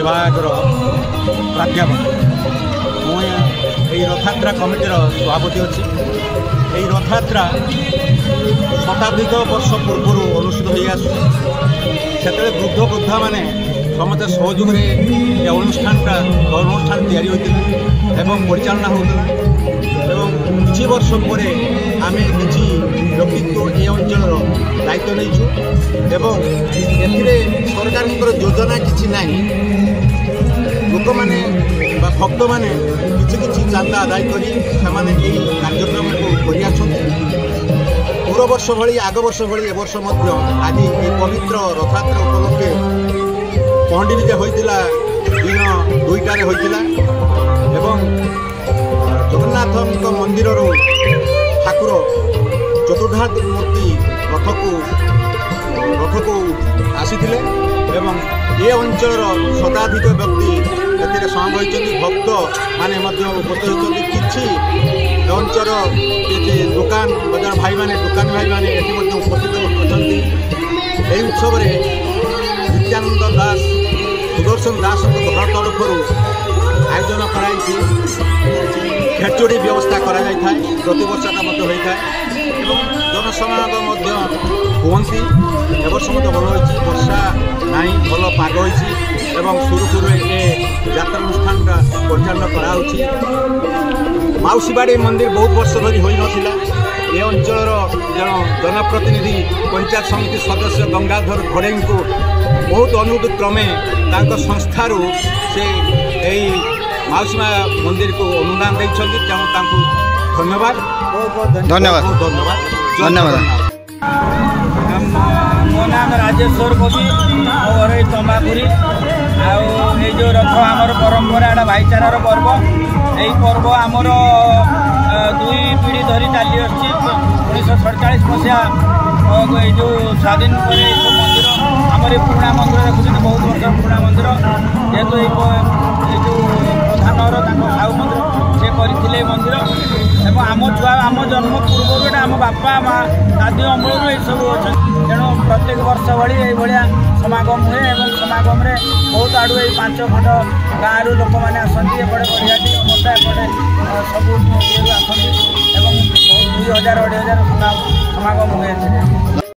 विभाग प्राध्यापक मुझे रथयात्रा कमिटीर सभापति अच्छी। यही रथयात्रा शताधिक वर्ष पूर्व अनुष्ठित हो आसुचे वृद्ध वृद्धा मैंने समस्त सहयोग अनुष्ठान या परिचालना होता किसी वर्ष पर आम किसी व्यक्तित्व ये अंचल दायित्व नहीं सरकार योजना किसी ना लोक मैंने भक्त मैंने किसी चांदा आदाय कर कार्यक्रम को पूर्व वर्ष भली आग वर्ष भली ए वर्ष आज ये पवित्र रथयात्रा उपलक्षे पहंडी विजय होता दिन 2टार होता जगन्नाथ मंदिर ठाकुर चतुर्धा मूर्ति रथ को आसी ये अंचल शताधिक व्यक्ति संग होती भक्त माने उपस्थित होती किसी अंचल दुकान बजार भाई माने दुकान भाई माने उपस्थित अच्छा उत्सव नित्यानंद दास सुदर्शन दास घर तरफ आयोजन कराई खेचुड़ी व्यवस्था करा प्रति वर्षटा होता है जनसमागम कहती एवर्ष भल होती वर्षा ना भल पाग हो सुरुखुरु यात्रानुष्ठान परिचालन कराऊँगी। माउसीबाड़ी मंदिर बहुत वर्ष धरी हो नाला ये अंचल जनप्रतिनिधि पंचायत समिति सदस्य गंगाधर घड़ई को बहुत अनुरोध क्रमे संस्थारू से माउसीमा मंदिर को अनुदान देते तेणु धन्यवाद धन्यवाद धन्यवाद। मो नाम राजेश्वर कवि और तंबापुरी आई जो रथ आमर परंपरा एटा भाईचारार पर्व यही पर्व आमर 2 पीढ़ी धरी चली आसी 1947 मसीहा जो स्वाधीन पर मंदिर आमर पुराणा मंदिर देखुं बहुत वर्ष पुराणा मंदिर जेहेतु ये जो प्रधान साहू मंदिर से करते मंदिर एवं आम छुआ आम जन्म पूर्व आम बापा माँ दादी अमल सब अच्छा तेणु प्रत्येक वर्ष भाई समागम हुए और समागम बहुत आड़ू 5 खंड गाँव लोक मैंने आसती एपटे बरियाटी मता एपटे सब आसती और 2000 2500 समागम हुए।